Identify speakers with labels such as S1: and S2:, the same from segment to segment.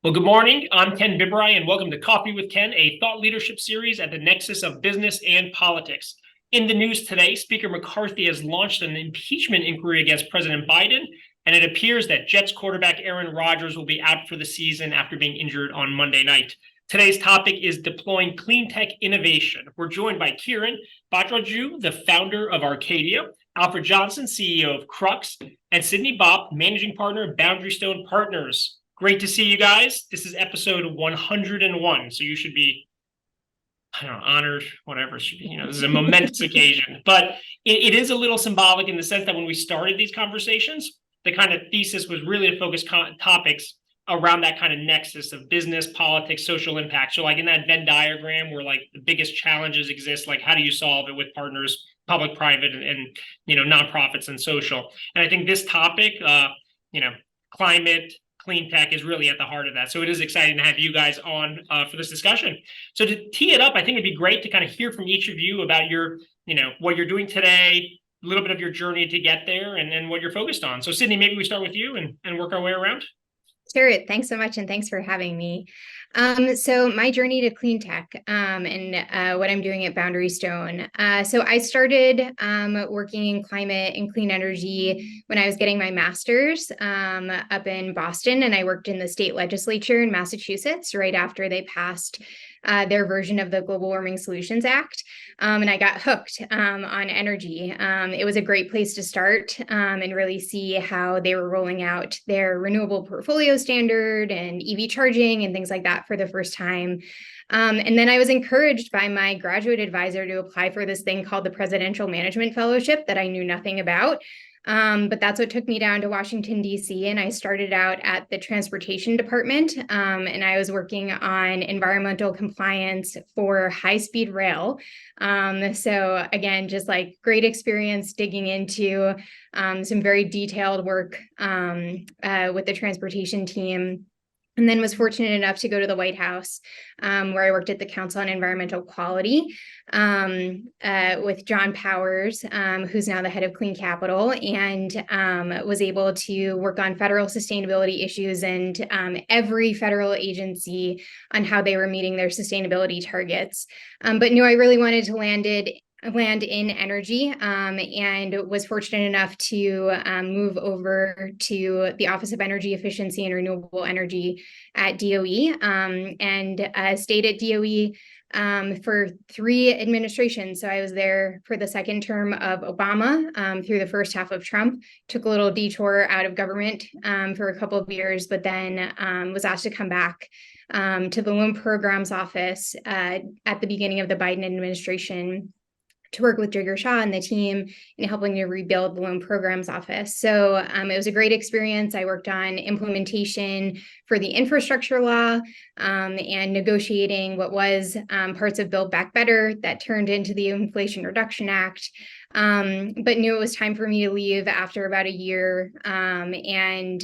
S1: Well, good morning. I'm Ken Bibrai, and welcome to Coffee with Ken, a thought leadership series at the nexus of business and politics. In the news today, Speaker McCarthy has launched an impeachment inquiry against President Biden, and it appears that Jets quarterback Aaron Rodgers will be out for the season after being injured on Monday night. Today's topic is deploying clean tech innovation. We're joined by Kiran Bhatraju, the founder of Arcadia, Alfred Johnson, CEO of Crux, and Sydney Bopp, managing partner of Boundary Stone Partners. Great to see you guys. This is episode 101, so you should be, I don't know, honored, whatever. Should be, this is a momentous occasion. But it is a little symbolic in the sense that when we started these conversations, the kind of thesis was really to focus topics around that kind of nexus of business, politics, social impact. So like in that Venn diagram where like the biggest challenges exist, like how do you solve it with partners, public, private, and nonprofits and social. And I think this topic, climate, clean tech is really at the heart of that. So it is exciting to have you guys on for this discussion. So to tee it up, I think it'd be great to kind of hear from each of you about your, what you're doing today, a little bit of your journey to get there and what you're focused on. So Sydney, maybe we start with you and work our way around.
S2: Sure. Thanks so much. And thanks for having me. So my journey to clean tech and what I'm doing at Boundary Stone. So I started working in climate and clean energy when I was getting my master's up in Boston, and I worked in the state legislature in Massachusetts right after they passed their version of the Global Warming Solutions Act. And I got hooked on energy. It was a great place to start and really see how they were rolling out their renewable portfolio standard and EV charging and things like that for the first time. And then I was encouraged by my graduate advisor to apply for this thing called the Presidential Management Fellowship that I knew nothing about. But that's what took me down to Washington, D.C. And I started out at the transportation department. And I was working on environmental compliance for high-speed rail. So again, just like great experience digging into some very detailed work with the transportation team. And then was fortunate enough to go to the White House, where I worked at the Council on Environmental Quality with John Powers, who's now the head of Clean Capital, and was able to work on federal sustainability issues and every federal agency on how they were meeting their sustainability targets. But knew I really wanted to land in energy and was fortunate enough to move over to the Office of Energy Efficiency and Renewable Energy at DOE and stayed at DOE for 3 administrations. So I was there for the second term of Obama through the first half of Trump, took a little detour out of government for a couple of years, but then was asked to come back to the Loan Programs Office at the beginning of the Biden administration to work with Jigar Shah and the team in helping to rebuild the Loan Programs Office. So it was a great experience. I worked on implementation for the infrastructure law and negotiating what was parts of Build Back Better that turned into the Inflation Reduction Act. But knew it was time for me to leave after about a year and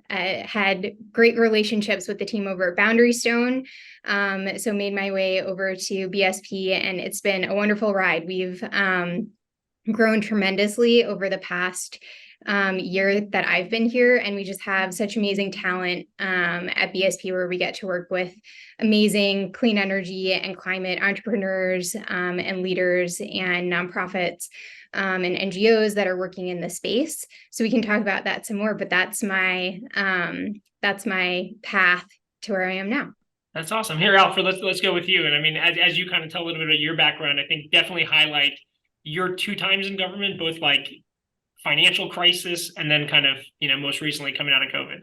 S2: had great relationships with the team over at Boundary Stone. So made my way over to BSP, and it's been a wonderful ride. We've grown tremendously over the past year that I've been here, and we just have such amazing talent at BSP, where we get to work with amazing clean energy and climate entrepreneurs and leaders and nonprofits and NGOs that are working in the space. So we can talk about that some more, but that's my path to where I am now.
S1: That's awesome. Here, Alfred, let's go with you. And I mean, as you kind of tell a little bit about your background, I think definitely highlight your 2 times in government, both like financial crisis and then kind of, most recently coming out of COVID.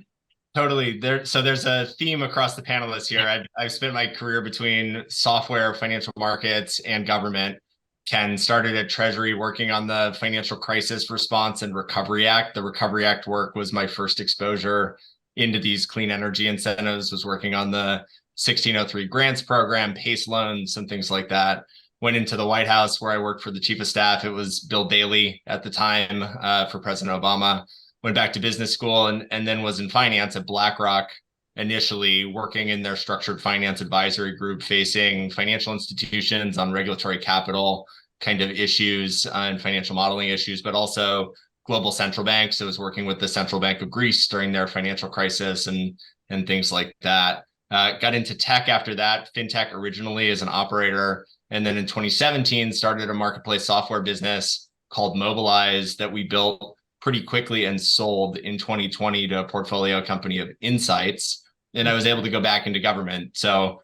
S3: Totally. So there's a theme across the panelists here. I've spent my career between software, financial markets, and government. Ken started at Treasury working on the Financial Crisis Response and Recovery Act. The Recovery Act work was my first exposure into these clean energy incentives, was working on the 1603 grants program, PACE loans, and things like that. Went into the White House, where I worked for the chief of staff. It was Bill Daley at the time for President Obama. Went back to business school and then was in finance at BlackRock, initially working in their structured finance advisory group, facing financial institutions on regulatory capital kind of issues and financial modeling issues, but also global central banks. I was working with the Central Bank of Greece during their financial crisis, and and things like that. Got into tech after that, fintech originally as an operator. And then in 2017, started a marketplace software business called Mobilize that we built pretty quickly and sold in 2020 to a portfolio company of Insights. And I was able to go back into government. So,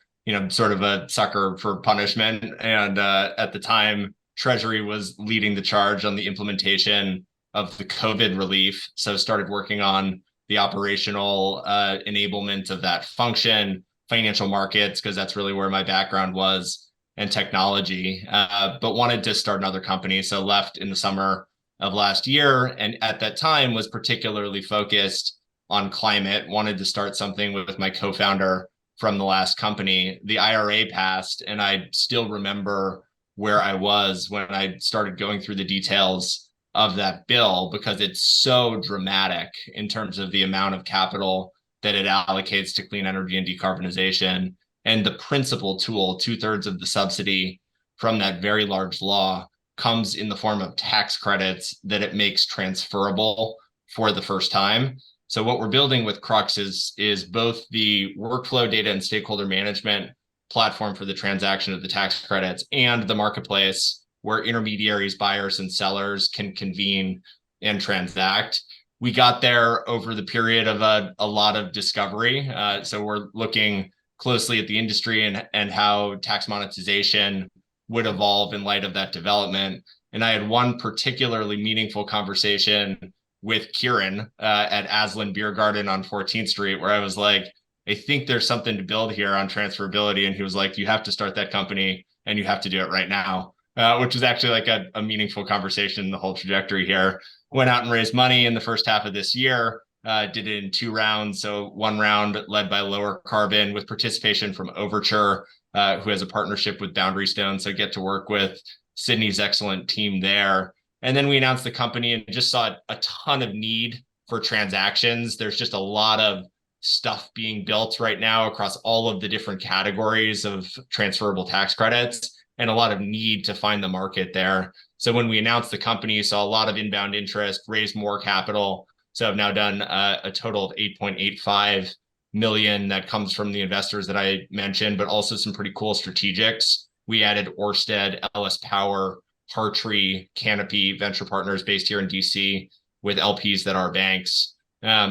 S3: sort of a sucker for punishment. And at the time, Treasury was leading the charge on the implementation of the COVID relief. So started working on the operational enablement of that function, financial markets, because that's really where my background was, and technology, but wanted to start another company. So left in the summer of last year. And at that time was particularly focused on climate, wanted to start something with my co-founder from the last company. The IRA passed, and I still remember where I was when I started going through the details of that bill, because it's so dramatic in terms of the amount of capital that it allocates to clean energy and decarbonization. And the principal tool, 2/3 of the subsidy from that very large law, comes in the form of tax credits that it makes transferable for the first time. So what we're building with Crux is both the workflow data and stakeholder management platform for the transaction of the tax credits, and the marketplace where intermediaries, buyers, and sellers can convene and transact. We got there over the period of a lot of discovery. So we're looking closely at the industry and how tax monetization would evolve in light of that development. And I had one particularly meaningful conversation with Kiran at Aslan Beer Garden on 14th Street, where I was like, I think there's something to build here on transferability. And he was like, you have to start that company and you have to do it right now, which was actually like a meaningful conversation in the whole trajectory here. Went out and raised money in the first half of this year, did it in 2 rounds. So 1 round led by Lower Carbon with participation from Overture, who has a partnership with Boundary Stone. So get to work with Sydney's excellent team there. And then we announced the company and just saw a ton of need for transactions. There's just a lot of stuff being built right now across all of the different categories of transferable tax credits, and a lot of need to find the market there. So when we announced the company, saw a lot of inbound interest, raised more capital. So I've now done a total of 8.85 million that comes from the investors that I mentioned, but also some pretty cool strategics. We added Orsted, LS Power, Hartree, Canopy venture partners based here in DC with LPs that are banks.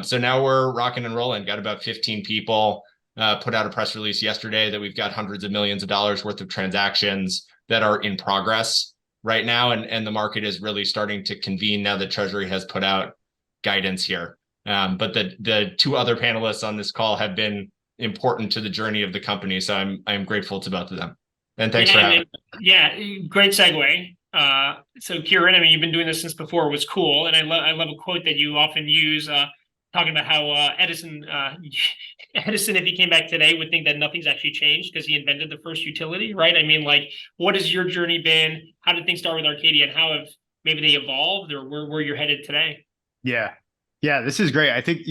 S3: So now we're rocking and rolling, got about 15 people, put out a press release yesterday that we've got hundreds of millions of dollars worth of transactions that are in progress right now. And the market is really starting to convene now that Treasury has put out guidance here. But the 2 other panelists on this call have been important to the journey of the company. So I'm grateful to both of them. And thanks for having me.
S1: Yeah, great segue. So Kiran, I mean, you've been doing this since before it was cool. And I love a quote that you often use, talking about how Edison, if he came back today, would think that nothing's actually changed because he invented the first utility, right? I mean, like, what has your journey been? How did things start with Arcadia, and how have maybe they evolved, or where you're headed today?
S4: Yeah, this is great. I think,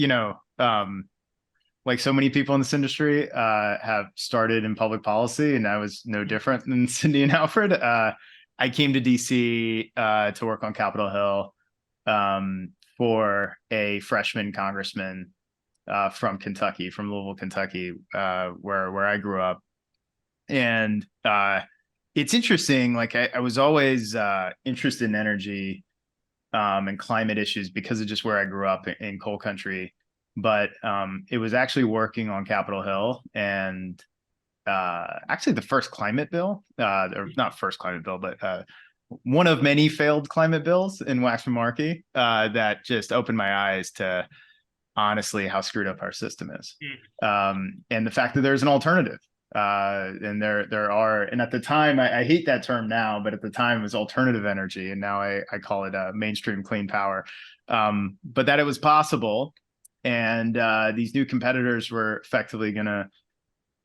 S4: like so many people in this industry have started in public policy, and I was no different than Cindy and Alfred. I came to DC to work on Capitol Hill for a freshman congressman from Kentucky, from Louisville, Kentucky, where I grew up. And it's interesting, like I was always interested in energy and climate issues because of just where I grew up in coal country. But it was actually working on Capitol Hill, and actually the first climate bill, or not first climate bill, but one of many failed climate bills in Waxman-Markey that just opened my eyes to honestly how screwed up our system is. And the fact that there's an alternative. And there are, and at the time, I hate that term now, but at the time it was alternative energy, and now I call it mainstream clean power. But that it was possible, and these new competitors were effectively gonna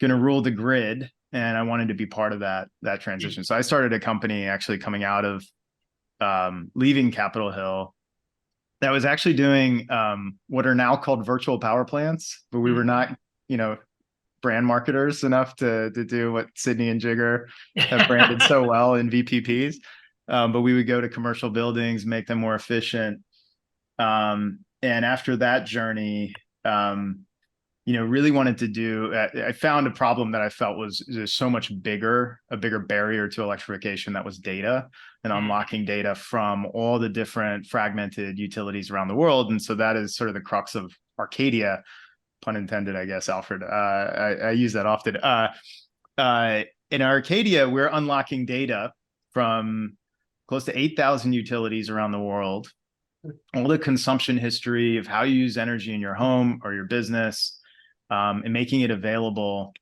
S4: rule the grid, and I wanted to be part of that transition. So I started a company actually coming out of leaving Capitol Hill that was actually doing what are now called virtual power plants, but we were not, brand marketers enough to do what Sydney and Jigger have branded so well in VPPs. But we would go to commercial buildings, make them more efficient. And after that journey, really wanted to do, I found a problem that I felt was so much bigger, a bigger barrier to electrification, that was data and unlocking data from all the different fragmented utilities around the world. And so that is sort of the crux of Arcadia, pun intended, I guess, Alfred. I use that often. In Arcadia, we're unlocking data from close to 8,000 utilities around the world, all the consumption history of how you use energy in your home or your business, and making it available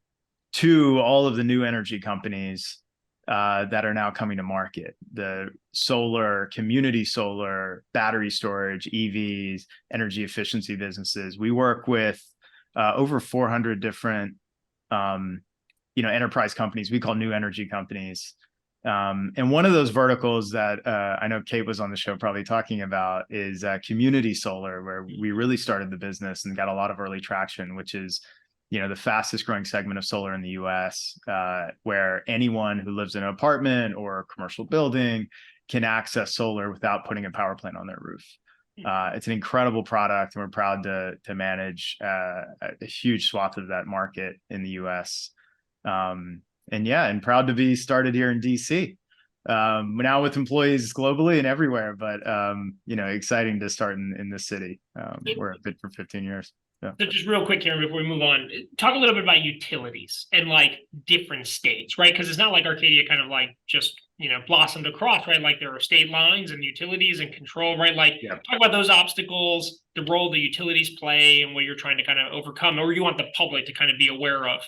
S4: to all of the new energy companies that are now coming to market. The solar, community solar, battery storage, EVs, energy efficiency businesses. We work with over 400 different enterprise companies we call new energy companies. And one of those verticals that I know Kate was on the show probably talking about is community solar, where we really started the business and got a lot of early traction, which is, the fastest growing segment of solar in the US, where anyone who lives in an apartment or a commercial building can access solar without putting a power plant on their roof. It's an incredible product, and we're proud to manage a huge swath of that market in the US. And proud to be started here in DC. Now with employees globally and everywhere, but exciting to start in this city. Where I've been for 15 years. Yeah.
S1: So just real quick, Kiran, before we move on, talk a little bit about utilities and like different states, right? Because it's not like Arcadia kind of like just blossomed across, right? Like there are state lines and utilities and control, right? Like talk about those obstacles, the role the utilities play, and what you're trying to kind of overcome, or you want the public to kind of be aware of.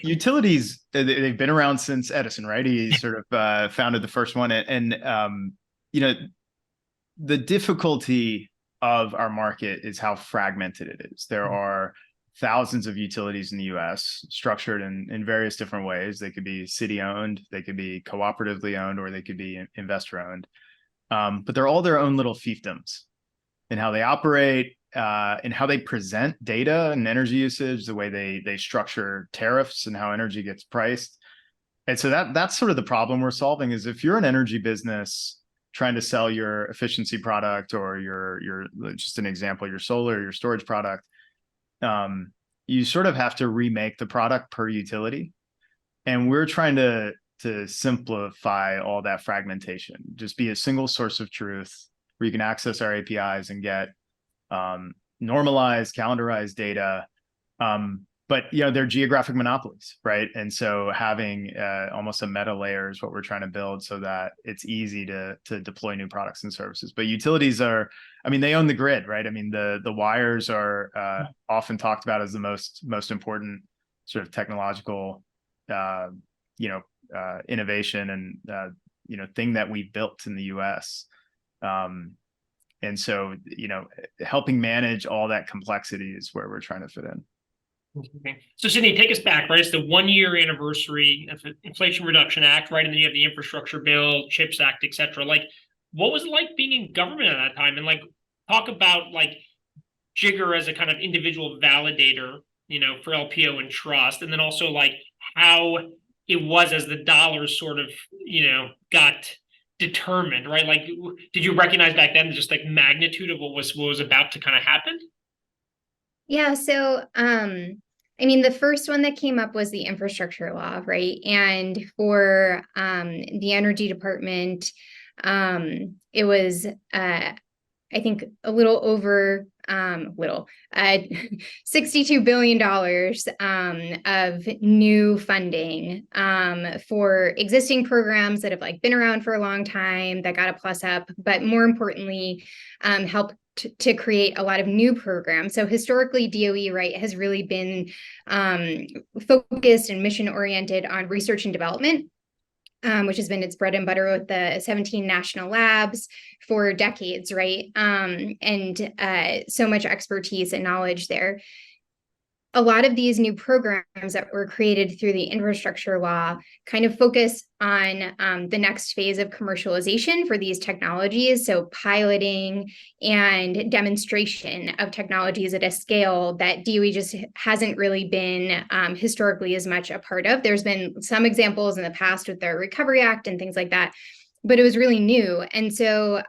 S4: Utilities, they've been around since Edison, right? He sort of founded the first one. And the difficulty of our market is how fragmented it is. There are thousands of utilities in the US structured in various different ways. They could be city owned, they could be cooperatively owned, or they could be investor owned. But they're all their own little fiefdoms in how they operate, and how they present data and energy usage, the way they structure tariffs and how energy gets priced. And so that's sort of the problem we're solving, is if you're an energy business trying to sell your efficiency product, or your just an example, your solar, your storage product, you sort of have to remake the product per utility. And we're trying to simplify all that fragmentation, just be a single source of truth where you can access our APIs and get normalized, calendarized data. But they're geographic monopolies, right? And so having almost a meta layer is what we're trying to build, so that it's easy to deploy new products and services. But utilities they own the grid, right? The wires are often talked about as the most important sort of technological innovation and thing that we built in the US. And so, helping manage all that complexity is where we're trying to fit in.
S1: Okay. So Sydney, take us back, right? It's the 1-year anniversary of the Inflation Reduction Act, right? And then you have the Infrastructure Bill, CHIPS Act, et cetera. Like, what was it like being in government at that time? And like, talk about like Jigger as a kind of individual validator, for LPO and trust. And then also like how it was as the dollars sort of, got determined, right? Like, did you recognize back then just like magnitude of what was about to kind of happen?
S2: Yeah. So, the first one that came up was the infrastructure law, right? And for the energy department, it was, I think, a little over $62 billion of new funding for existing programs that have like been around for a long time, that got a plus up, but more importantly, helped to create a lot of new programs. So historically, DOE, right, has really been focused and mission oriented on research and development, which has been its bread and butter with the 17 national labs for decades, right? And so much expertise and knowledge there. A lot of these new programs that were created through the infrastructure law kind of focus on the next phase of commercialization for these technologies. So piloting and demonstration of technologies at a scale that DOE just hasn't really been historically as much a part of. There's been some examples in the past with the Recovery Act and things like that, but it was really new. And so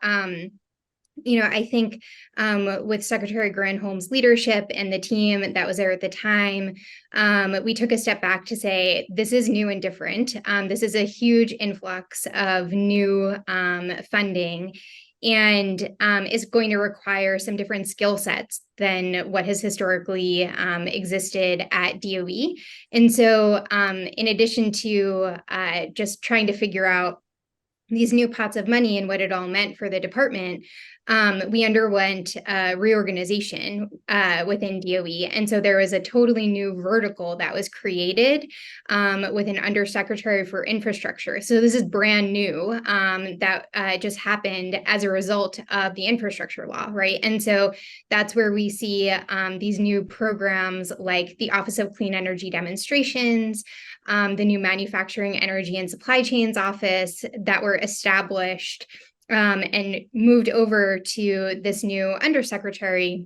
S2: I think with Secretary Granholm's leadership and the team that was there at the time, we took a step back to say, this is new and different. This is a huge influx of new funding, and is going to require some different skill sets than what has historically existed at DOE. And so in addition to just trying to figure out these new pots of money and what it all meant for the department, we underwent reorganization within DOE. And so there was a totally new vertical that was created with an undersecretary for infrastructure. So this is brand new that just happened as a result of the infrastructure law, right? And so that's where we see these new programs like the Office of Clean Energy Demonstrations, the new Manufacturing, Energy, and Supply Chains Office that were established and moved over to this new undersecretary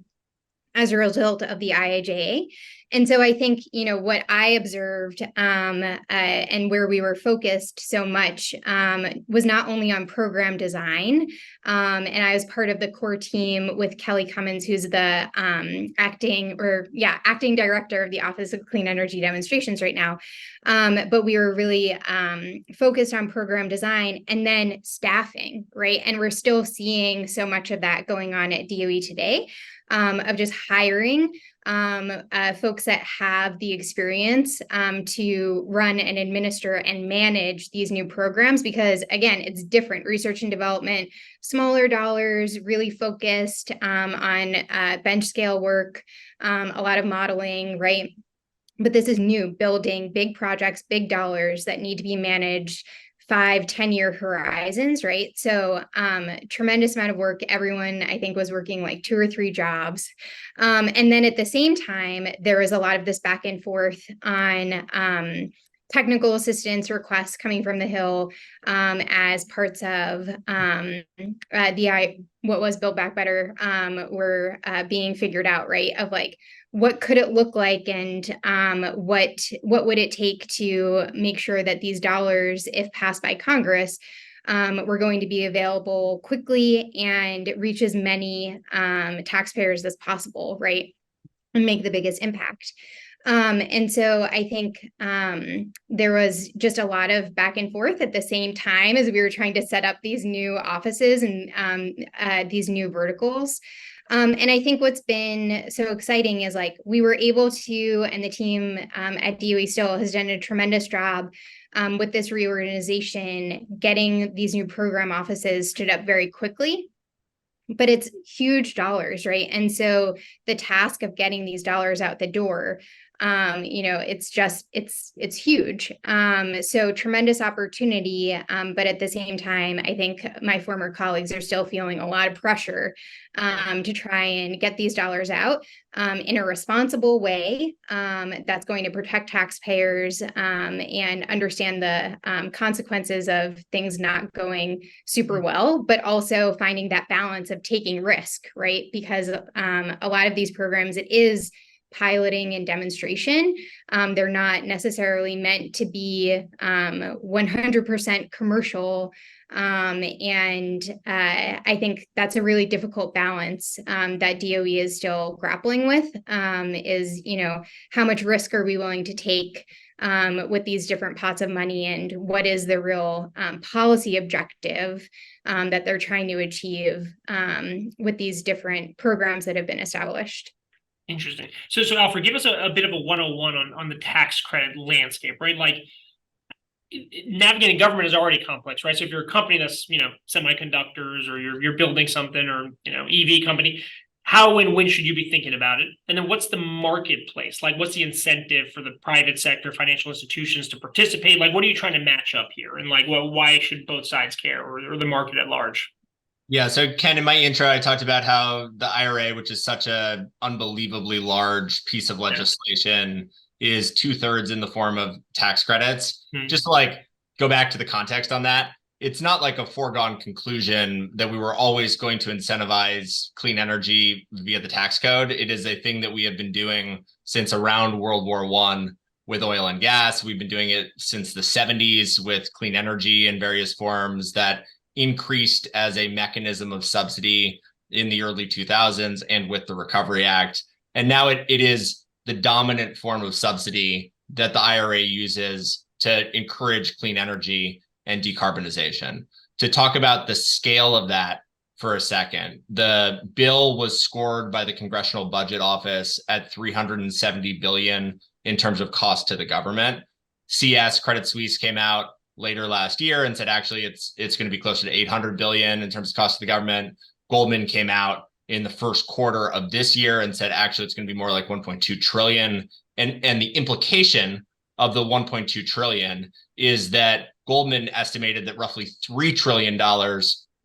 S2: as a result of the IIJA. And so I think, what I observed and where we were focused so much was not only on program design, and I was part of the core team with Kelly Cummins, who's the acting director of the Office of Clean Energy Demonstrations right now. But we were really focused on program design and then staffing, right? And we're still seeing so much of that going on at DOE today, of just hiring folks that have the experience to run and administer and manage these new programs, because again, it's different. Research and development, smaller dollars, really focused on bench scale work, a lot of modeling, right? But this is new, building big projects, big dollars that need to be managed 5-10-year horizons, right? So tremendous amount of work. Everyone, I think, was working like 2 or 3 jobs. And then at the same time, there was a lot of this back and forth on technical assistance requests coming from the Hill as parts of what was Build Back Better were being figured out, right? Of like, what could it look like, and what would it take to make sure that these dollars, if passed by Congress, were going to be available quickly and reach as many taxpayers as possible, right? And make the biggest impact. And so I think there was just a lot of back and forth at the same time as we were trying to set up these new offices and these new verticals. And I think what's been so exciting is like we were able to, and the team at DOE still has done a tremendous job with this reorganization, getting these new program offices stood up very quickly. But it's huge dollars, right? And so the task of getting these dollars out the door, it's huge. So tremendous opportunity. But at the same time, I think my former colleagues are still feeling a lot of pressure to try and get these dollars out in a responsible way that's going to protect taxpayers and understand the consequences of things not going super well, but also finding that balance of taking risk, right? Because a lot of these programs, it is piloting and demonstration. They're not necessarily meant to be 100% commercial. And I think that's a really difficult balance that DOE is still grappling with, is, how much risk are we willing to take with these different pots of money, and what is the real policy objective that they're trying to achieve with these different programs that have been established.
S1: Interesting. So Alfred, give us a bit of a 101 on the tax credit landscape, right? Like navigating government is already complex, right? So if you're a company that's, semiconductors, or you're building something, or, EV company, how and when should you be thinking about it? And then what's the marketplace? Like, what's the incentive for the private sector, financial institutions to participate? Like, what are you trying to match up here? And like, well, why should both sides care, or the market at large?
S3: Yeah, so Ken, in my intro, I talked about how the IRA, which is such a unbelievably large piece of legislation, is 2/3 in the form of tax credits. Just to like go back to the context on that, it's not like a foregone conclusion that we were always going to incentivize clean energy via the tax code. It is a thing that we have been doing since around World War I with oil and gas. We've been doing it since the 70s with clean energy in various forms that increased as a mechanism of subsidy in the early 2000s and with the Recovery Act. And now it is the dominant form of subsidy that the IRA uses to encourage clean energy and decarbonization. To talk about the scale of that for a second, the bill was scored by the Congressional Budget Office at $370 billion in terms of cost to the government. CS, Credit Suisse, came out later last year and said, actually, it's going to be closer to $800 billion in terms of cost to the government. Goldman came out in the first quarter of this year and said, actually, it's going to be more like 1.2 trillion. And the implication of the 1.2 trillion is that Goldman estimated that roughly $3 trillion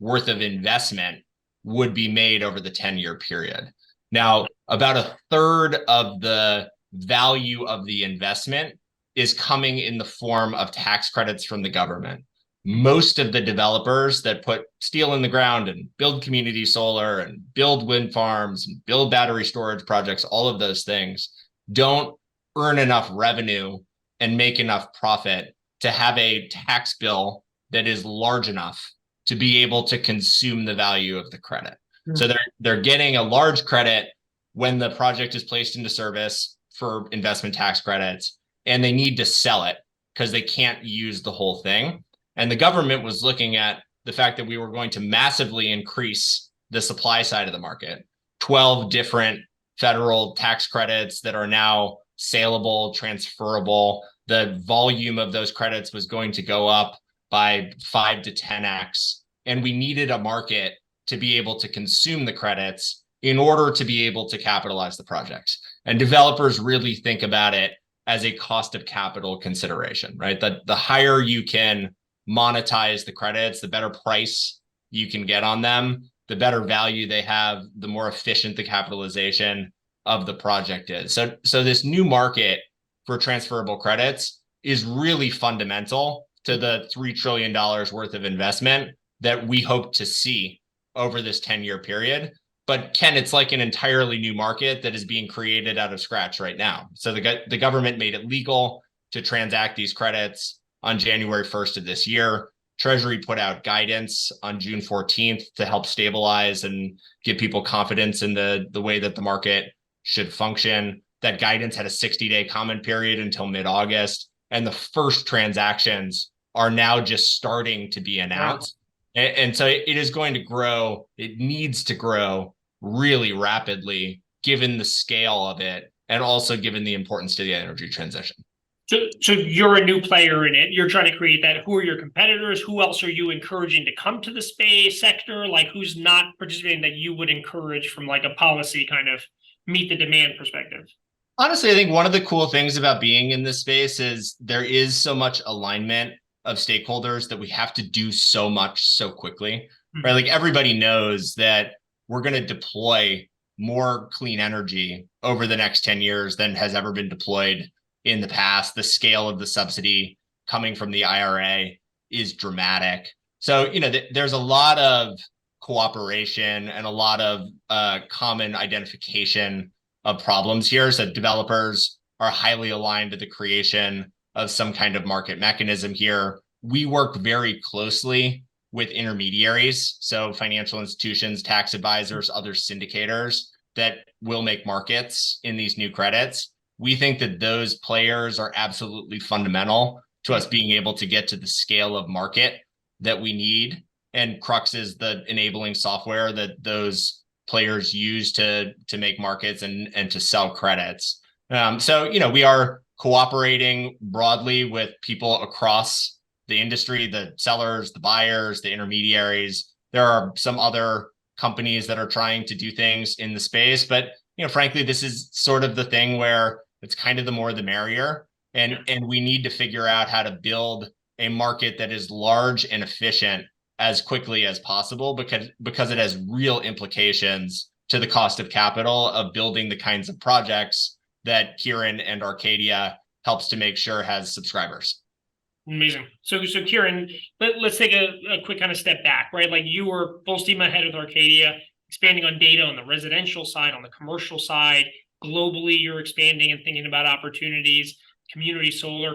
S3: worth of investment would be made over the 10-year period. Now, about a third of the value of the investment is coming in the form of tax credits from the government. Most of the developers that put steel in the ground and build community solar and build wind farms and build battery storage projects, all of those things, don't earn enough revenue and make enough profit to have a tax bill that is large enough to be able to consume the value of the credit. So they're getting a large credit when the project is placed into service for investment tax credits, and they need to sell it because they can't use the whole thing. And the government was looking at the fact that we were going to massively increase the supply side of the market. 12 different federal tax credits that are now saleable, transferable. The volume of those credits was going to go up by 5 to 10x. And we needed a market to be able to consume the credits in order to be able to capitalize the projects. And developers really think about it as a cost of capital consideration, right? The higher you can monetize the credits, the better price you can get on them, the better value they have, the more efficient the capitalization of the project is. So this new market for transferable credits is really fundamental to the $3 trillion worth of investment that we hope to see over this 10-year period. But Ken, it's like an entirely new market that is being created out of scratch right now. So the government made it legal to transact these credits on January 1st of this year. Treasury put out guidance on June 14th to help stabilize and give people confidence in the way that the market should function. That guidance had a 60-day comment period until mid-August. And the first transactions are now just starting to be announced. Wow. And so it is going to grow. It needs to grow really rapidly, given the scale of it, and also given the importance to the energy transition.
S1: So you're a new player in it. You're trying to create that. Who are your competitors? Who else are you encouraging to come to the space sector? Like, who's not participating that you would encourage from like a policy kind of meet the demand perspective?
S3: Honestly, I think one of the cool things about being in this space is there is so much alignment of stakeholders that we have to do so much so quickly, right? Like everybody knows that we're going to deploy more clean energy over the next 10 years than has ever been deployed in the past. The scale of the subsidy coming from the IRA is dramatic. So, there's a lot of cooperation and a lot of common identification of problems here. So developers are highly aligned to the creation of some kind of market mechanism here. We work very closely with intermediaries, so financial institutions, tax advisors, other syndicators that will make markets in these new credits. We think that those players are absolutely fundamental to us being able to get to the scale of market that we need. And Crux is the enabling software that those players use to make markets and to sell credits. So, we are cooperating broadly with people across the industry, the sellers, the buyers, the intermediaries. There are some other companies that are trying to do things in the space, but frankly, this is sort of the thing where it's kind of the more the merrier, and we need to figure out how to build a market that is large and efficient as quickly as possible, because it has real implications to the cost of capital of building the kinds of projects that Kiran and Arcadia helps to make sure has subscribers.
S1: Amazing. So Kiran, let's take a quick kind of step back, right? Like you were full steam ahead with Arcadia, expanding on data on the residential side, on the commercial side. Globally, you're expanding and thinking about opportunities, community solar.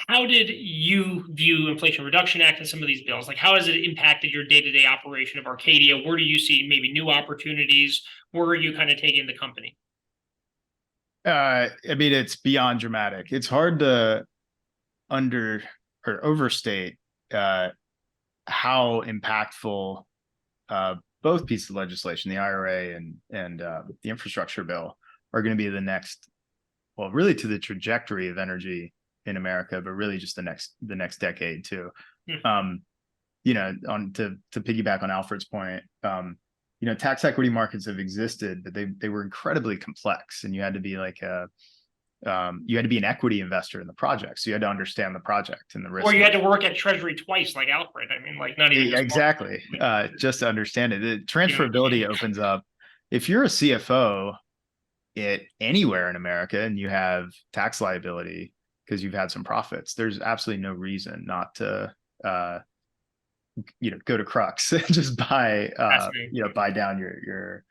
S1: how did you view Inflation Reduction Act and some of these bills? Like, how has it impacted your day-to-day operation of Arcadia? Where do you see maybe new opportunities? Where are you kind of taking the company?
S4: I mean, it's beyond dramatic. It's hard to overstate how impactful both pieces of legislation, the IRA and the infrastructure bill, are going to be really to the trajectory of energy in America, but really just the next decade too. To piggyback on Alfred's point, tax equity markets have existed, but they were incredibly complex, and you had to be an equity investor in the project, so you had to understand the project and the risk.
S1: Or you had to work at Treasury twice, like Alfred. I mean, like not even
S4: exactly just to understand it. The transferability opens up. If you're a CFO anywhere in America and you have tax liability because you've had some profits, there's absolutely no reason not to go to Crux and just buy down your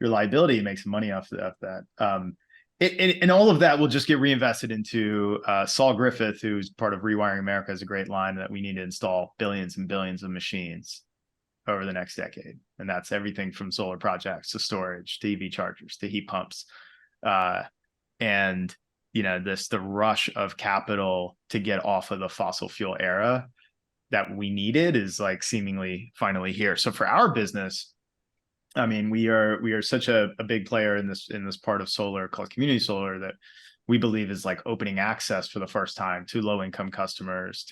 S4: liability and make some money off that. And all of that will just get reinvested into Saul Griffith, who's part of Rewiring America, has a great line that we need to install billions and billions of machines over the next decade. And that's everything from solar projects to storage to EV chargers to heat pumps. And the rush of capital to get off of the fossil fuel era that we needed is like seemingly finally here. So for our business, I mean, we are such a big player in this part of solar called community solar that we believe is like opening access for the first time to low income customers,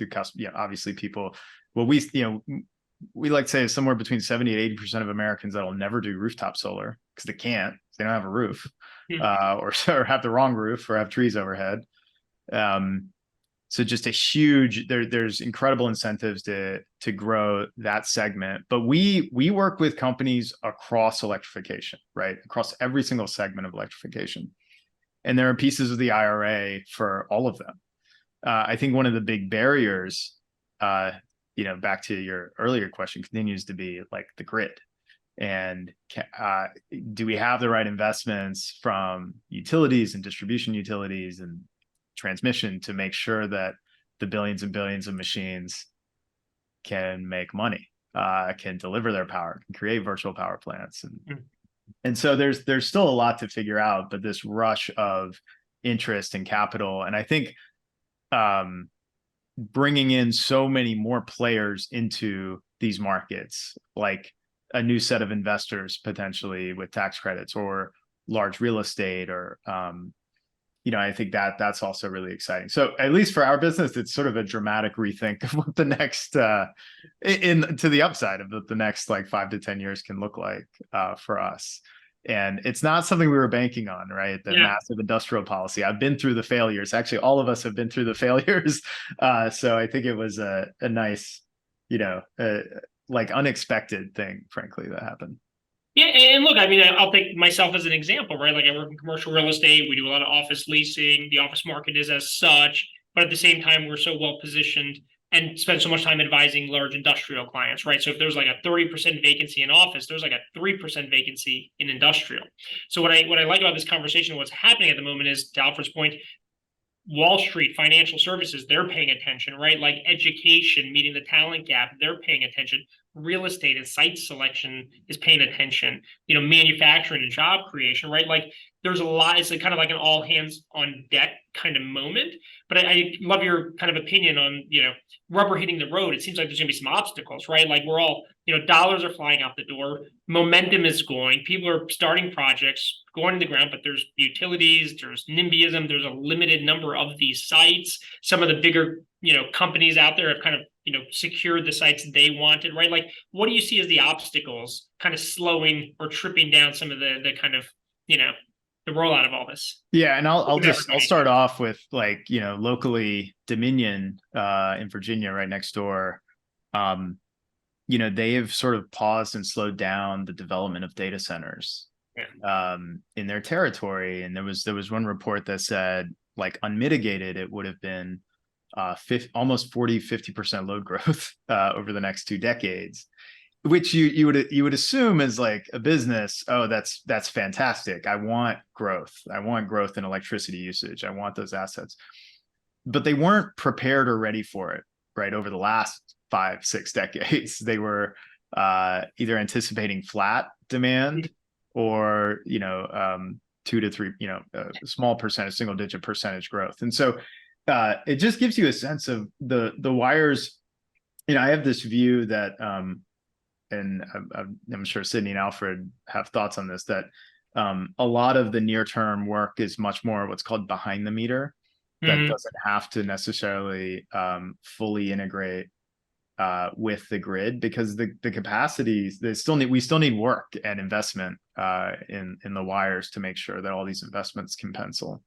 S4: obviously people. Well, we like to say somewhere between 70 and 80% of Americans that'll never do rooftop solar because they can't. They don't have a roof, or have the wrong roof, or have trees overhead. So just a huge, there's incredible incentives to grow that segment. But we work with companies across electrification, right? Across every single segment of electrification. And there are pieces of the IRA for all of them. I think one of the big barriers, back to your earlier question, continues to be like the grid. And do we have the right investments from utilities and distribution utilities and transmission to make sure that the billions and billions of machines can make money, can deliver their power, can create virtual power plants, and so there's still a lot to figure out. But this rush of interest and capital, and I think bringing in so many more players into these markets, like a new set of investors potentially with tax credits or large real estate, or I think that's also really exciting. So at least for our business, it's sort of a dramatic rethink of what the next to the upside of the next like 5 to 10 years can look like for us. And it's not something we were banking on, right? The massive industrial policy. I've been through the failures. Actually, all of us have been through the failures. So I think it was a nice, like unexpected thing, frankly, that happened.
S1: Yeah, and look, I mean, I'll take myself as an example, right? Like I work in commercial real estate. We do a lot of office leasing. The office market is as such, but at the same time, we're so well positioned and spend so much time advising large industrial clients, right? So if there's like a 30% vacancy in office, there's like a 3% vacancy in industrial. So what I like about this conversation, what's happening at the moment is, to Alfred's point, Wall Street, financial services, they're paying attention, right? Like education, meeting the talent gap, they're paying attention. Real estate and site selection is paying attention. Manufacturing and job creation, right? Like there's a lot. It's kind of like an all hands on deck kind of moment. But I love your kind of opinion on rubber hitting the road. It seems like there's gonna be some obstacles, right? Like we're all dollars are flying out the door. Momentum is going. People are starting projects, going to the ground, but there's utilities, there's NIMBYism, there's a limited number of these sites. Some of the bigger companies out there have kind of secured the sites they wanted, right? Like what do you see as the obstacles kind of slowing or tripping down some of the kind of the rollout of all this?
S4: Yeah, and I'll start off with like locally Dominion in Virginia, right next door. They have sort of paused and slowed down the development of data centers in their territory. And there was one report that said, like unmitigated, it would have been almost 50% load growth over the next 2 decades, which you would assume is like a business. Oh, that's fantastic. I want growth. I want growth in electricity usage. I want those assets. but they weren't prepared or ready for it, right? Over the last 5-6 decades, they were either anticipating flat demand or, 2 to 3, a small percentage, single digit percentage growth. And so it just gives you a sense of the wires. I have this view that, and I'm sure Sydney and Alfred have thoughts on this, that a lot of the near-term work is much more what's called behind the meter, that doesn't have to necessarily fully integrate with the grid, because the capacities, we still need work and investment in the wires to make sure that all these investments can pencil.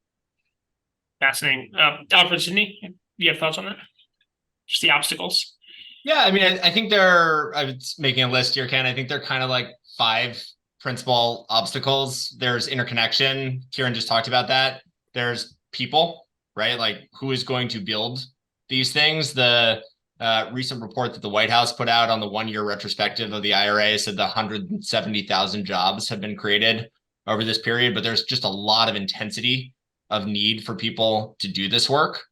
S1: Fascinating. Alfred, Sydney, do you have thoughts on that? Just the obstacles?
S3: Yeah, I mean, I think I was making a list here, Ken. I think they're kind of like 5 principal obstacles. There's interconnection. Kiran just talked about that. There's people, right? Like, who is going to build these things? The recent report that the White House put out on the 1-year retrospective of the IRA said the 170,000 jobs have been created over this period, but there's just a lot of intensity of need for people to do this work.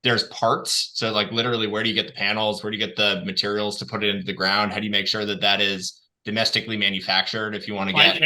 S3: There's parts. So like literally, where do you get the panels? Where do you get the materials to put it into the ground? How do you make sure that that is domestically manufactured if you want to get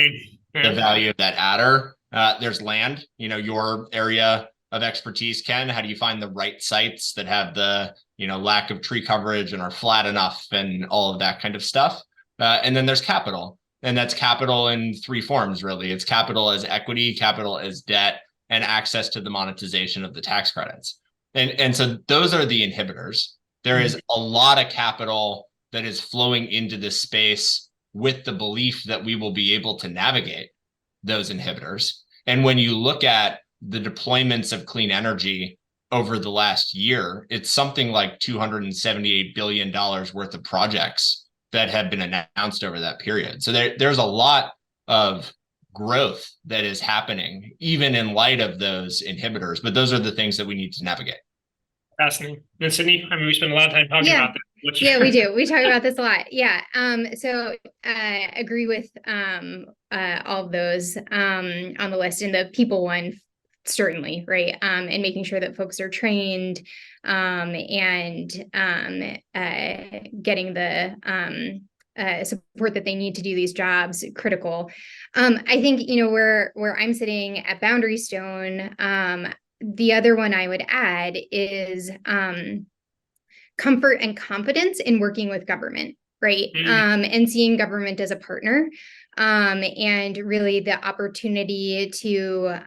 S3: the value of that adder? There's land, your area of expertise, Ken. How do you find the right sites that have the, lack of tree coverage and are flat enough and all of that kind of stuff? And then there's capital. And that's capital in 3 forms, really. It's capital as equity, capital as debt, and access to the monetization of the tax credits. And so those are the inhibitors. There is a lot of capital that is flowing into this space with the belief that we will be able to navigate those inhibitors. And when you look at the deployments of clean energy over the last year, it's something like $278 billion worth of projects that have been announced over that period. So there's a lot of growth that is happening, even in light of those inhibitors. But those are the things that we need to navigate.
S1: Fascinating. And Sydney, I mean, we spend a lot of time talking about this.
S2: Yeah, we do. We talk about this a lot. Yeah. So I agree with all of those on the list, and the people one, certainly, right? And making sure that folks are trained and getting the support that they need to do these jobs, critical. I think, where I'm sitting at Boundary Stone, the other one I would add is comfort and confidence in working with government, right? And seeing government as a partner, and really the opportunity to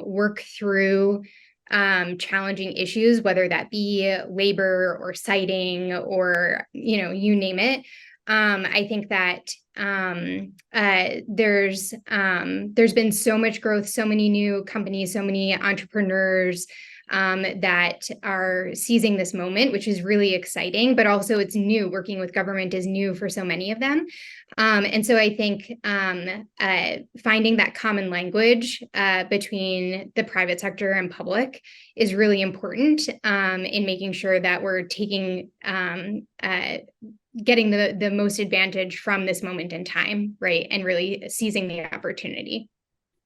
S2: work through challenging issues, whether that be labor or siting or, you name it. I think that there's been so much growth, so many new companies, so many entrepreneurs that are seizing this moment, which is really exciting, but also it's new. Working with government is new for so many of them. And so I think finding that common language between the private sector and public is really important in making sure that we're getting the most advantage from this moment in time, right? And really seizing the opportunity.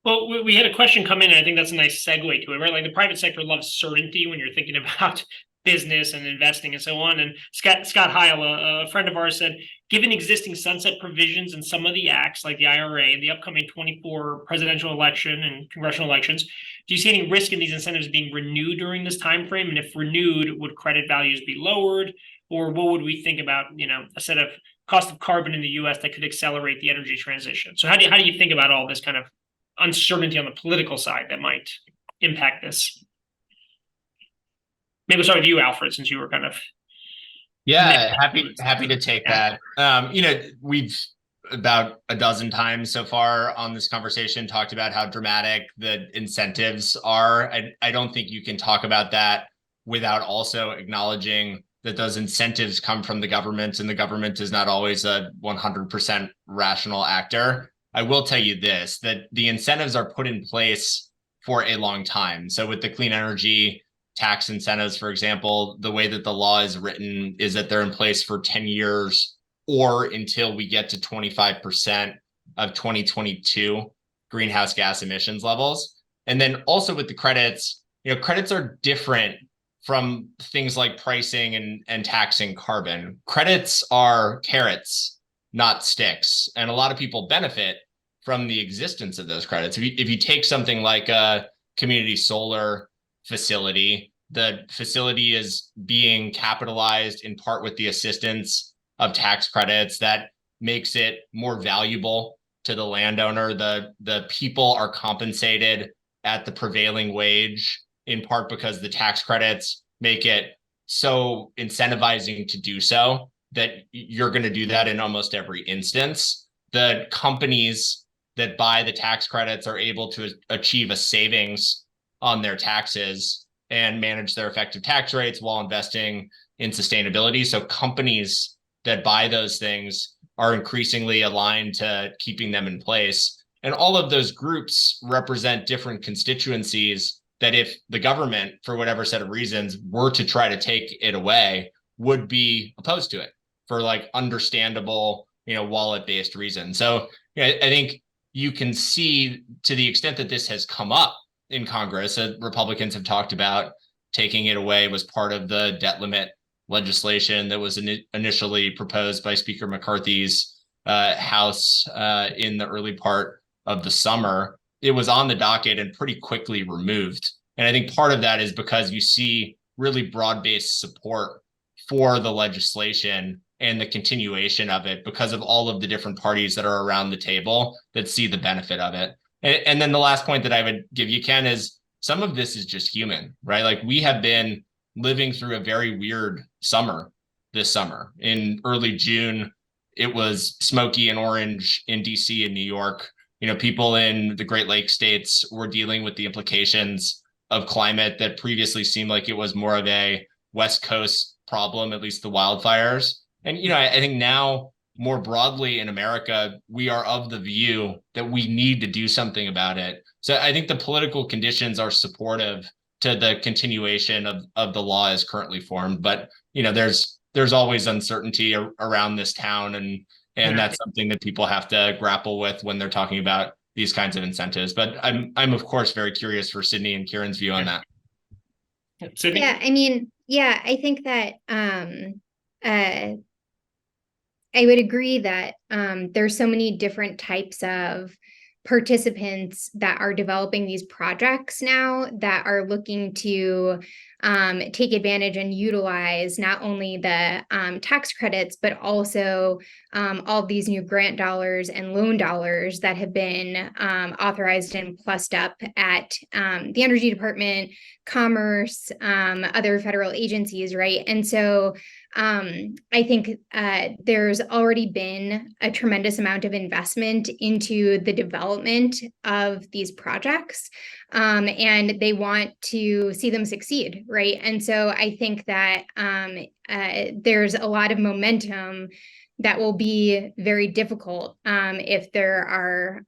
S1: Well, we had a question come in, and I think that's a nice segue to it, right? Like, the private sector loves certainty when you're thinking about business and investing and so on. And Scott Heil, a friend of ours, said, given existing sunset provisions in some of the acts, like the IRA, the upcoming 24 presidential election and congressional elections, do you see any risk in these incentives being renewed during this time frame? And if renewed, would credit values be lowered? Or what would we think about, a set of cost of carbon in the U.S. that could accelerate the energy transition? So how do you think about all this kind of uncertainty on the political side that might impact this? Maybe we'll start with you, Alfred, since you were kind of.
S3: Yeah, happy to take that. We've about a dozen times so far on this conversation talked about how dramatic the incentives are. I don't think you can talk about that without also acknowledging that those incentives come from the government, and the government is not always a 100% rational actor. I will tell you this, that the incentives are put in place for a long time. So with the clean energy tax incentives, for example, the way that the law is written is that they're in place for 10 years or until we get to 25% of 2022 greenhouse gas emissions levels. And then also with the credits, credits are different from things like pricing and taxing carbon. Credits are carrots, not sticks. And a lot of people benefit from the existence of those credits. If you take something like a community solar facility, the facility is being capitalized in part with the assistance of tax credits. That makes it more valuable to the landowner. The people are compensated at the prevailing wage, in part because the tax credits make it so incentivizing to do so that you're going to do that in almost every instance. The companies that buy the tax credits are able to achieve a savings on their taxes and manage their effective tax rates while investing in sustainability. So companies that buy those things are increasingly aligned to keeping them in place. And all of those groups represent different constituencies that, if the government, for whatever set of reasons, were to try to take it away, would be opposed to it for like understandable, wallet-based reasons. So I think you can see, to the extent that this has come up in Congress, that Republicans have talked about taking it away, was part of the debt limit legislation that was initially proposed by Speaker McCarthy's House in the early part of the summer. It was on the docket and pretty quickly removed. And I think part of that is because you see really broad-based support for the legislation and the continuation of it because of all of the different parties that are around the table that see the benefit of it. And then the last point that I would give you, Ken, is some of this is just human, right? Like, we have been living through a very weird summer this summer. In early June, it was smoky and orange in DC and New York. People in the Great Lakes states were dealing with the implications of climate that previously seemed like it was more of a West Coast problem, at least the wildfires. And, I think now, more broadly in America, we are of the view that we need to do something about it. So I think the political conditions are supportive to the continuation of the law as currently formed. But, there's always uncertainty around this town, and that's something that people have to grapple with when they're talking about these kinds of incentives. But I'm of course very curious for Sydney and Kiran's view on that.
S1: Sydney?
S2: I think that I would agree that there's so many different types of participants that are developing these projects now that are looking to take advantage and utilize not only the tax credits, but also all of these new grant dollars and loan dollars that have been authorized and plussed up at the Energy Department, Commerce, other federal agencies, right? And so I think there's already been a tremendous amount of investment into the development of these projects, and they want to see them succeed, right? And so I think that there's a lot of momentum that will be very difficult if there are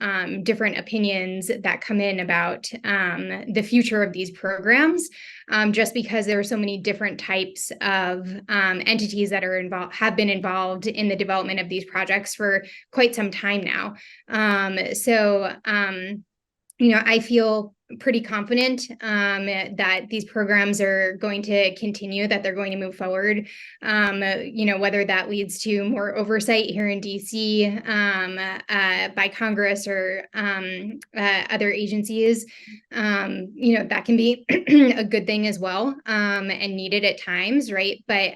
S2: different opinions that come in about the future of these programs, just because there are so many different types of entities that are have been involved in the development of these projects for quite some time now. I feel pretty confident that these programs are going to continue, that they're going to move forward, whether that leads to more oversight here in DC by Congress or other agencies, that can be a good thing as well, and needed at times, right? But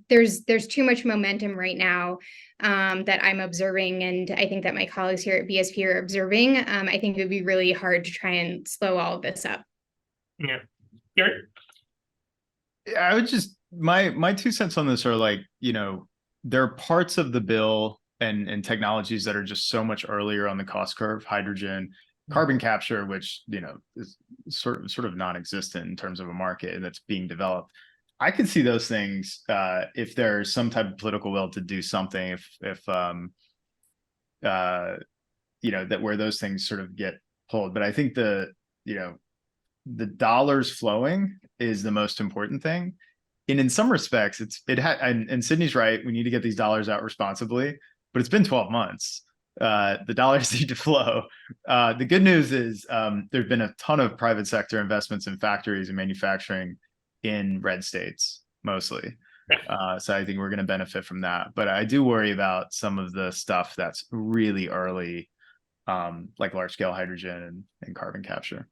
S2: there's too much momentum right now that I'm observing, and I think that my colleagues here at BSP are observing. I think it would be really hard to try and slow all of this up.
S1: Yeah. Gary?
S4: I would just, my 2 cents on this are like, there are parts of the bill and technologies that are just so much earlier on the cost curve: hydrogen, carbon capture, which, is sort of non-existent in terms of a market, and that's being developed. I could see those things if there's some type of political will to do something, if that where those things sort of get pulled. But I think the dollars flowing is the most important thing. And in some respects, and Sydney's right, we need to get these dollars out responsibly, but it's been 12 months. The dollars need to flow. The good news is there've been a ton of private sector investments in factories and manufacturing in red states mostly.
S1: Yeah.
S4: So I think we're going to benefit from that. But I do worry about some of the stuff that's really early, like large scale hydrogen and carbon capture.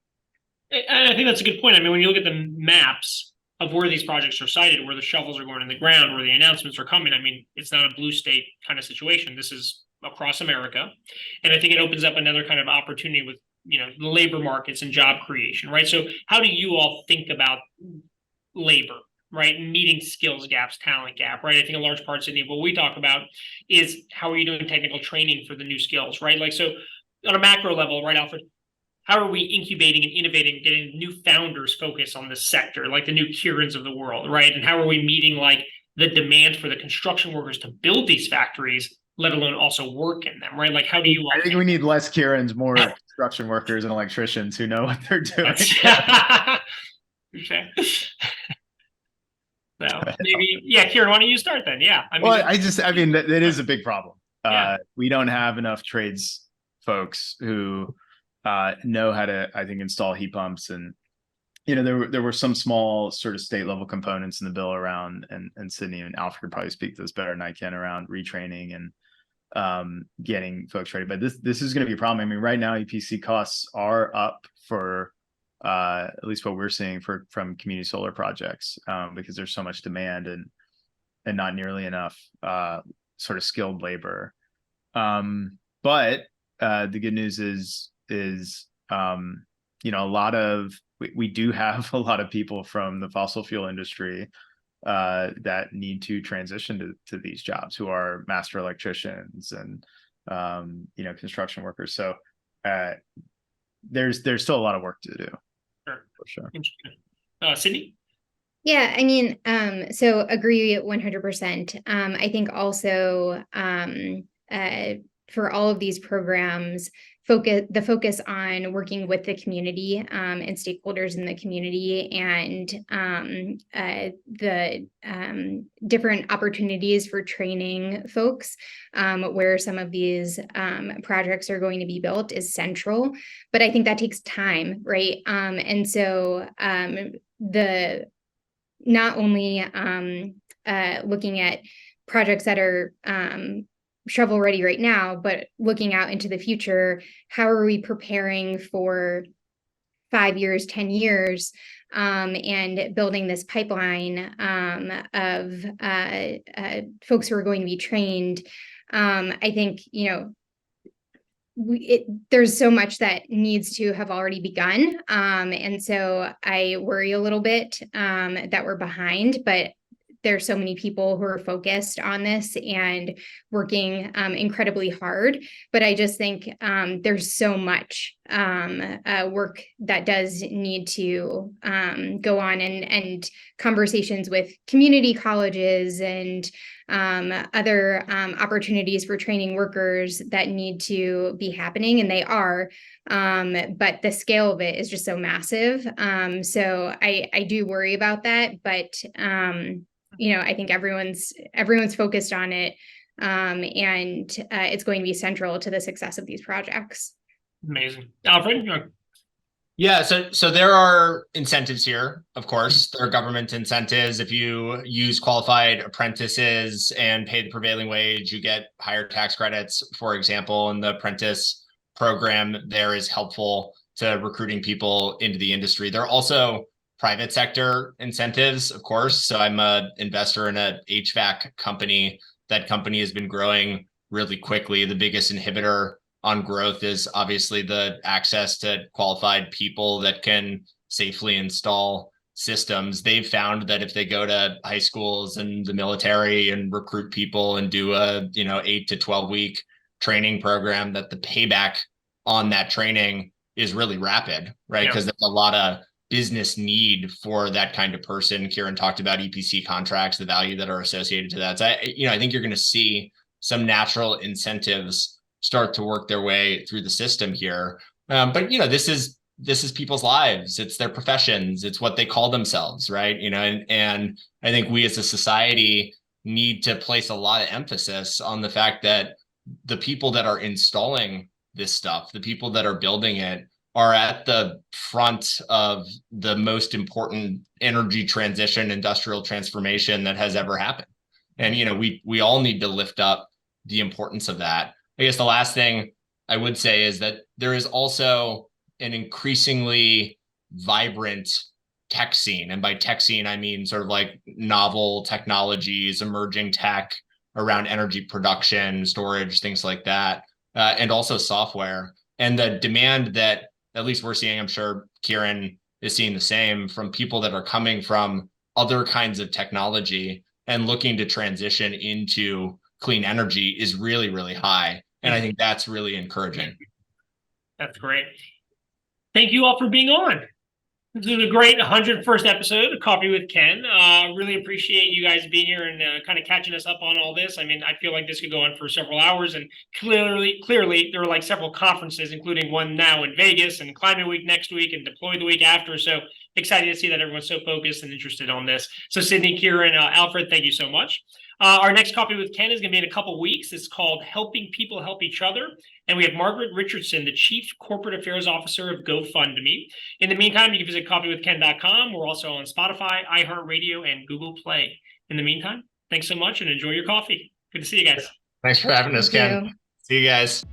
S1: And I think that's a good point. I mean, when you look at the maps of where these projects are sited, where the shovels are going in the ground, where the announcements are coming, I mean, it's not a blue state kind of situation. This is across America. And I think it opens up another kind of opportunity with, labor markets and job creation, right? So how do you all think about labor, right? Meeting skills gaps, talent gap, right? I think a large part, Sydney, of what we talk about is how are you doing technical training for the new skills, right? Like, so on a macro level, right, Alfred, how are we incubating and innovating, getting new founders focused on this sector, like the new Kirans of the world, right? And how are we meeting like the demand for the construction workers to build these factories, let alone also work in them, right? Like, how do you?
S4: I think we need less Kirans, more construction workers and electricians who know what they're doing.
S1: Okay. So maybe, yeah, Kiran, why don't you start then? Yeah.
S4: That is a big problem.
S1: Yeah.
S4: We don't have enough trades folks who know how to, I think, install heat pumps. And, there were some small sort of state level components in the bill around, and Sydney and Alfred could probably speak to this better than I can, around retraining and getting folks ready. But this is going to be a problem. I mean, right now, EPC costs are up for at least what we're seeing from community solar projects, because there's so much demand and not nearly enough sort of skilled labor. But the good news is we do have a lot of people from the fossil fuel industry that need to transition to these jobs, who are master electricians and construction workers. So there's still a lot of work to do.
S1: Sure.
S4: For sure.
S1: Sydney?
S2: Yeah, I mean, so agree 100%. I think also for all of these programs, the focus on working with the community and stakeholders in the community, and the different opportunities for training folks where some of these projects are going to be built is central. But I think that takes time, right? And so not only looking at projects that are shovel ready right now, but looking out into the future, how are we preparing for 5 years, 10 years, and building this pipeline of folks who are going to be trained. I think, there's so much that needs to have already begun. And so I worry a little bit that we're behind, but there's so many people who are focused on this and working incredibly hard. But I just think there's so much work that does need to go on, and conversations with community colleges and other opportunities for training workers that need to be happening, and they are, but the scale of it is just so massive. So I do worry about that, but I think everyone's focused on it, and it's going to be central to the success of these projects.
S1: Amazing. Alfred?
S3: Yeah, so there are incentives here, of course. There are government incentives. If you use qualified apprentices and pay the prevailing wage, you get higher tax credits, for example, and the apprentice program there is helpful to recruiting people into the industry. There are also private sector incentives, of course. So I'm an investor in an HVAC company. That company has been growing really quickly. The biggest inhibitor on growth is obviously the access to qualified people that can safely install systems. They've found that if they go to high schools and the military and recruit people and do a 8 to 12 week training program, that the payback on that training is really rapid, right? Because there's a lot of business need for that kind of person. Kiran talked about EPC contracts, the value that are associated to that. So I think you're going to see some natural incentives start to work their way through the system here. But this is people's lives. It's their professions. It's what they call themselves, right? And I think we as a society need to place a lot of emphasis on the fact that the people that are installing this stuff, the people that are building it, are at the front of the most important energy transition, industrial transformation that has ever happened. And, we all need to lift up the importance of that. I guess the last thing I would say is that there is also an increasingly vibrant tech scene. And by tech scene, I mean sort of like novel technologies, emerging tech around energy production, storage, things like that, and also software. And the demand that at least we're seeing, I'm sure Kiran is seeing the same, from people that are coming from other kinds of technology and looking to transition into clean energy is really, really high. And I think that's really encouraging.
S1: That's great. Thank you all for being on. This is a great 101st episode of Coffee with Ken. Really appreciate you guys being here and kind of catching us up on all this. I mean, I feel like this could go on for several hours, and clearly there are like several conferences, including one now in Vegas and Climate Week next week and Deploy the week after. So excited to see that everyone's so focused and interested on this. So Sydney, Kiran, Alfred, thank you so much. Our next Coffee with Ken is going to be in a couple weeks. It's called Helping People Help Each Other. And we have Margaret Richardson, the Chief Corporate Affairs Officer of GoFundMe. In the meantime, you can visit coffeewithken.com. We're also on Spotify, iHeartRadio, and Google Play. In the meantime, thanks so much and enjoy your coffee. Good to see you guys.
S3: Thanks for having us, Ken. See you guys.